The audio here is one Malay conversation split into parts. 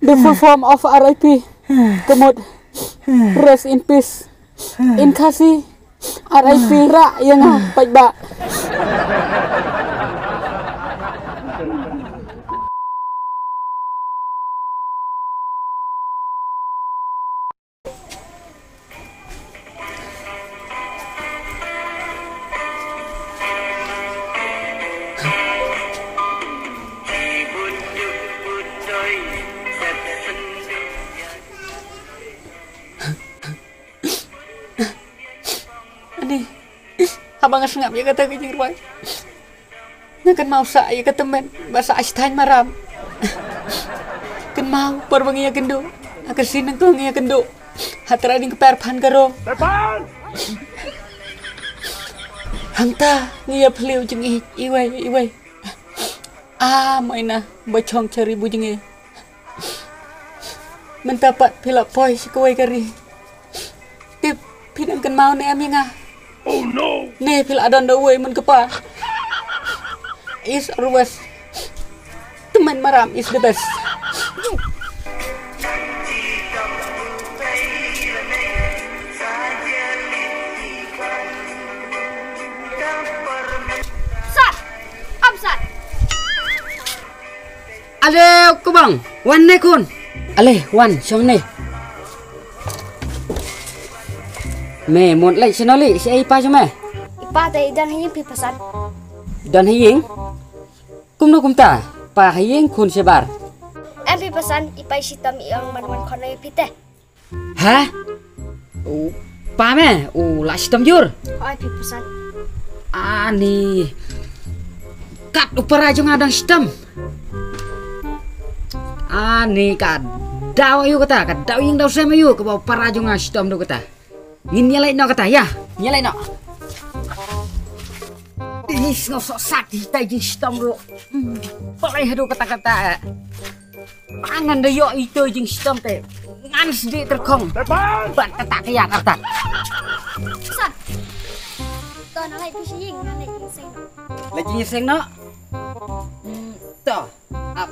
The full form of RIP. Kemud. Rest in peace. In kasih. RIP Ra yang baik ba. Abang ngap ya kata kijing ruai. Nakan mau sa ya kata men bahasa astain maram. Kan mau perbangi ya kendo. Akan sinang kong ya kendo. Hatra ding keperpan karo. Hangta ngiya peliu jeng iwai. Maina bacong cari bujeng Mentapat pilak poi si kawai kari. Tip pinang kan mau ne aminga. Oh no! Nih, pila ada way mun kepa. Is or west. Teman maram is the best. Sat! Absat! Ale kubang, wan ne kun. Ale wan song ne. Me một lệnh cho nó lì sẽ ipa cho mẹ. Ipa tay dan haying pipasan. Dan haying? Kum no kum ta. Pa haying kun sebar. Em pipasan ipai sitam yang man konai pite. Hả? Pa mẹ, lại sitam jur. Oi pipasan. Ani. Kat upara jo ngadang sitam. Ani kat daw ayo kata, kat daw yung daw sama yo ke bawa para jo ngadang sitam do kata. Ngin nyalain no kata ya, nyalain no. Is ngosok sakit tajing sitam ro. Palai hadu kata-kata. Pangan dayo itu jing sitam te. Ngan sedih terkong. Ban kata kayak kata. San. Ton alai pising ngan lagi sing no. Lagi sing no. To. Up.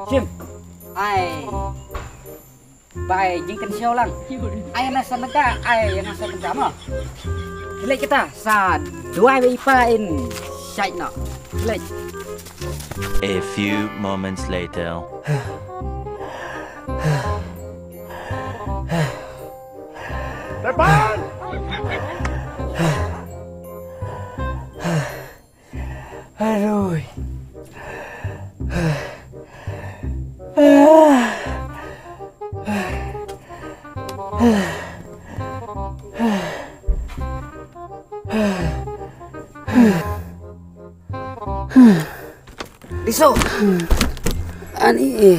Sim. Ai. Bài những cân siêu lăng ai là sân ca ai là sân cam à lấy kita sa dua ipa in chạy nọ lấy. A few moments later. Aduh. Diso. Ani.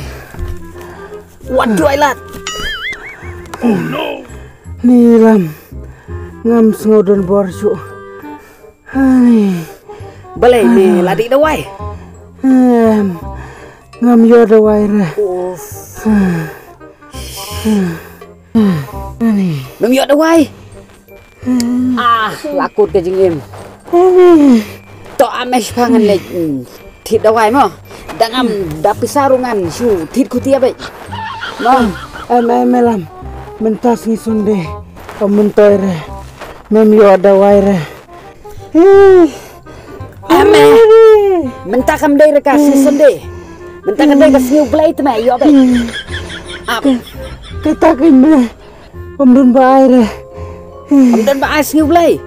What do I like? Oh no. Nilam. Ngam sngodon borsu. Ani. Balai ni ladi dawai. Ngam yo dawai ra. Ani. Ngam yo dawai. Lakut ke jing em. To amesh pangan lek thịt đâu ai mà đang ăn đạp cái sarungan su thịt khu tia vậy mà em làm mình ta sinh xuân đi ông mình tôi rồi mình yo đâu ai rồi mình ta cầm đây là cả sinh xuân đi mình ta cầm đây là siêu play tụi mày yo vậy cái ta cái mẹ ông đun ba ai rồi ông đun ba ai siêu play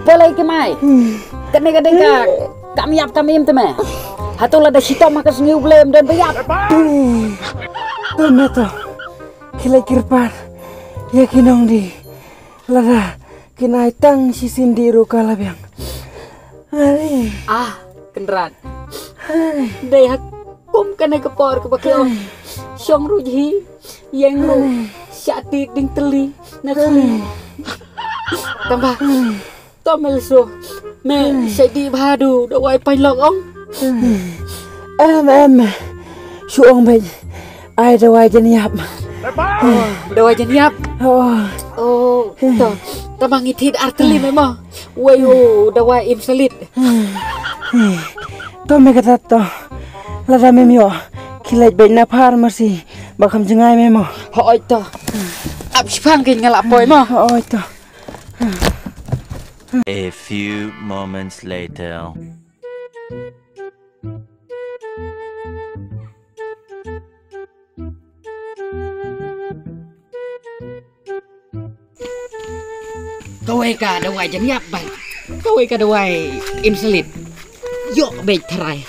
play cái mày cái này cả kami yap kami im teme. Hatul ada sitom makas ngiu blem dan bayap. Tome to. Kila kirpar. Ya kinong di. Lara kinai tang si sindiru kalabiang. Kenderan. Đây hak kum kanai kepor kepakio. Song ruji yang ru syati ding teli nakli. Tambah. Tomel so. Mẹ sẽ đi ba đủ đâu ai bay lọc ông em xuống bệnh ai đâu ai chân nhap đâu ai chân nhap ta mang thịt arteli mấy mà wayo đâu ai im salit to me kata to la da me mio Kilai baik napar masih bakam jengai memo. Hoi to. Abspang kin ngalak poi mo. Oh itu. A few moments later. Kau eka dawai jeniap ban. Kau eka dawai insulit. Yo baik terai.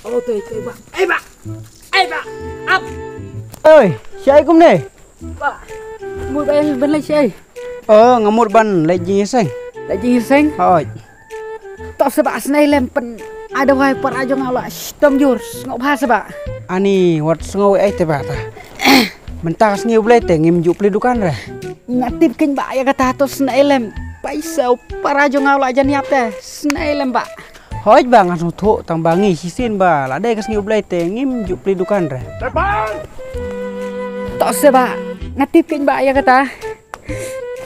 Oh tuh ba. Ba. Ba. Up. Ơi, siai kum ne? Ba. Mui ben ben lai sei. Ngamur ban lai jing seng. Lai jing seng. Hoi. Tak sebab senai lem pen ada wai par ajo ngala stom jur ngop ha sebab. Ani wat sengau ai te ba ta. Mentas ngiu blai te ngim ju pli dukan re. Ngatip kin ba ya kata to senai lem. Paisau par ajo ngala janiap te. Senai lem ba. Hoi bang asu thu tang bangi sisin ba la dai kas ngiu blai te ngim ju pli dukan re. Tak sebab ngatip kin ba ya kata.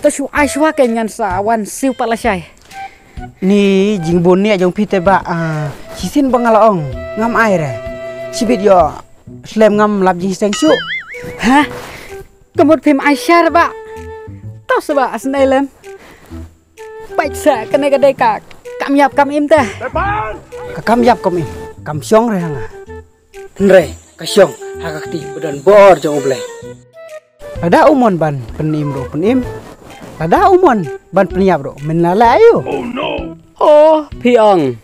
To su ai swa ken ngan sa wan siu palasai. Ni jingbon ni ajong pite ba sisin bangalaong ngam ai re. Sibit yo slem ngam lap jing seng su. Hah? Kemud phim Aisyah ba? Tak sebab senai lem. Baik sa kena kadai ka kam yap kam im teh. Kakam yap kom im. Kam syong re hanga. Nre kasyong hakakti badan bor jong oblai. Ada umon ban penim ro penim. Ada umon ban peniap ro menala ayo. Oh, piong.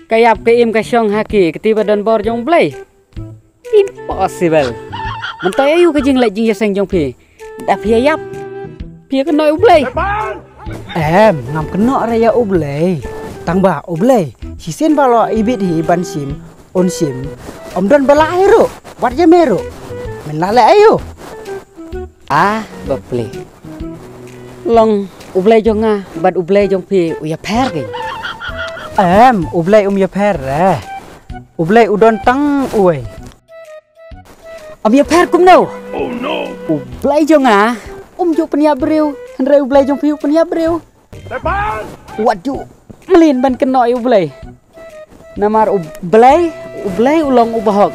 Kayap ke im kasyong haki ketiba dan bor jong blai. Impossible. Mentai ayu ke jing lai jing yaseng jong pi. Da pi yap. Pi ke noi ublai. Ngam keno raya oblai. Tang ba oblai. Sisin balo ibit hi ban sim on sim. Om don balai ro. Wat je mero. Menala ayo. Ah, baple. Long ublai jong nga bad ublai jong pi uya per ke. Ublai ya per re. Ublai udon tang uai. Om ya per kum no. Oh no. Ublai jong nga ju penia breu. Henre ublai jong pi penia breu. Waduh. Melin ban kenoi ublai. Namar ublai ulong ubahok.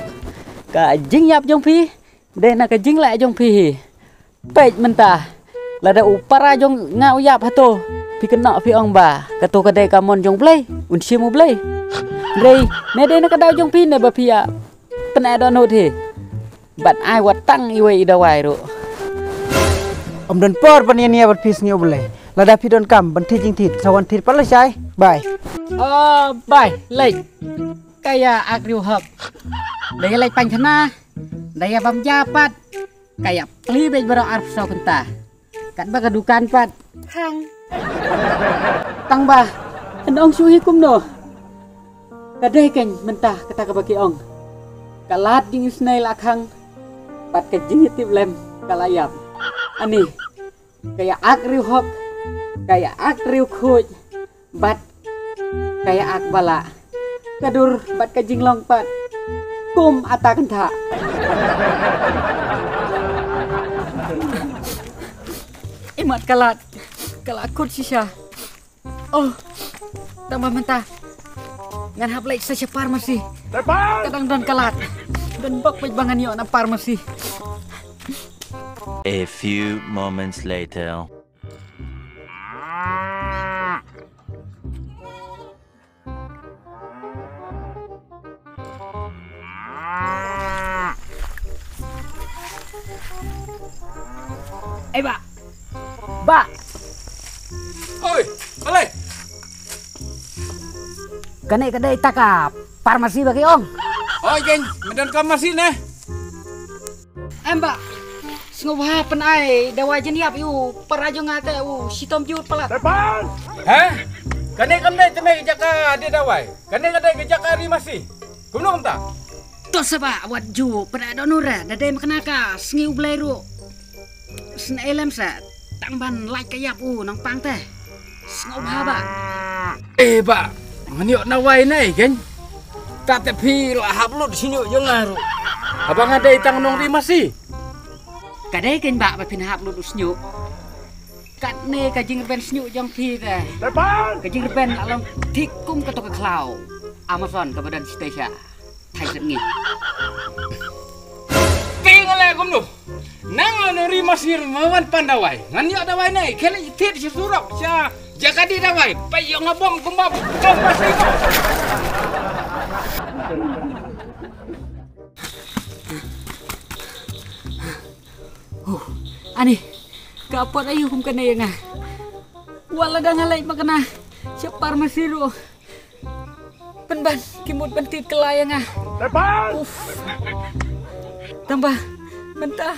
Ka jing yap jong pi. De na ka jing lai jong pi. Pej mentah. Lada upara jong nga uyap hato. Pi kena pi ong ba. Kato kadai kamon jong blai. Unsim ublai. Rei, ne de na ka daw jong pi ne ba pi ya. Pena don hot he. Bat ai wat tang iwe idawai ro. Om don por pania nia bat pis ngi oblai. Lada pi don kam ban jing tit sawan tit palasai. Bye. Oh, bye. Lek. Kaya agriu hok. Daya lek panchana. Daya bam japat. Kaya pli bej baro arp so kenta. Kat ba kadukan pat. Hang. Tang ba. Endong suhi kum no. Kadai ken mentah kata ka baki ong. Kalat ding snai lakhang. Pat ka jingitip lem kalayap. Ani. Kaya agriu hok. Kaya agriu khuj. Bat kaya ak bala. Kadur bat ka jinglong pat. Kum atakan tha. Imat kalat kut sisa. Oh, tambah mentah. Ngan hap lek sa farmasi. Kadang don kalat. Don bok pej bangan yo na farmasi. A few moments later. Ba. Ba. Oi, alai. Kanai kadai taka farmasi bagi ong. Oi, geng, medan kamasi ne. Ba. Sngobha penai dawa jeniap yu parajo ngate sitom jut pala. Hah? Kane kamne teme jaka de dawai. Kane kadai ke jaka ri masih. Kumno kamta? To saba wat ju pada donura dade makanaka sngi ublai ru. Sna elem sa tangban like kayap nang pang teh. Sngobha ba. Ba, ngani nawai nai geng. Tate pi la haplut sini yo ngaru. Abang ada itang nong ri masih. Kadai ken ba pin hap ludus nyu. กัดเนกะจิงเป็นสนุจังพีแต่กะจิงเป็นอารมณ์ทิกุ้มกระตกกระคลาวAmazon ke badan Stasia Thai sengi Tinggal aku nu nang nuri masir mawan pandawai ngan yo dawai nai kele itit si surap sia jaga di dawai payo ngabom kumbab masih ani kapot ayu kum kena yang ah wala dah ngalai makna separ masiru penban kimut bentit kelayang ah tambah mentah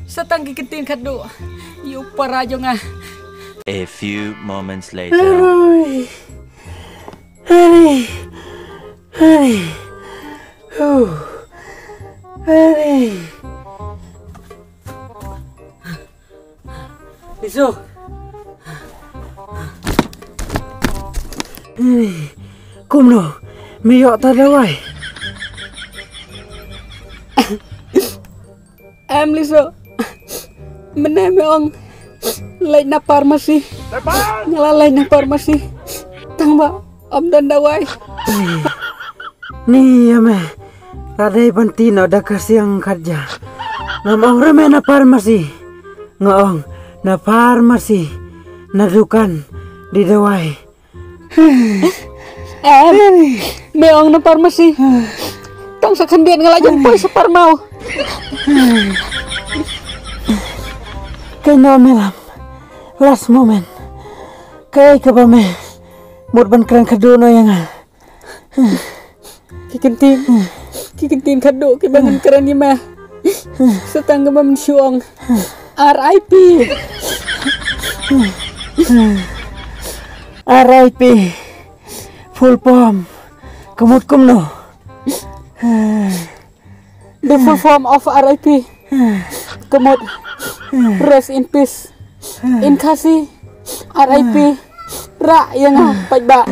setanggi ketin kadu yu parajong ah. A few moments later. Isu Kumno miyok tadawai Liso meneme ong lain na farmasi ngelalai na farmasi tangba om dan dawai Ni ame Radai pantino da kasiang kerja Namang reme na farmasi Ngoong na farmasi Nadukan di dawai meong na farmasi tong sa kandian ngelajang poy sa parmau Kay na melam Last moment Kay kabame Murban kran kaduno yang kikintin kado kibangan keran ni mah setangga mensyuang RIP RIP Full form Kemut kumno the full form of RIP kemud rest in peace in kasih RIP ra yang baik ba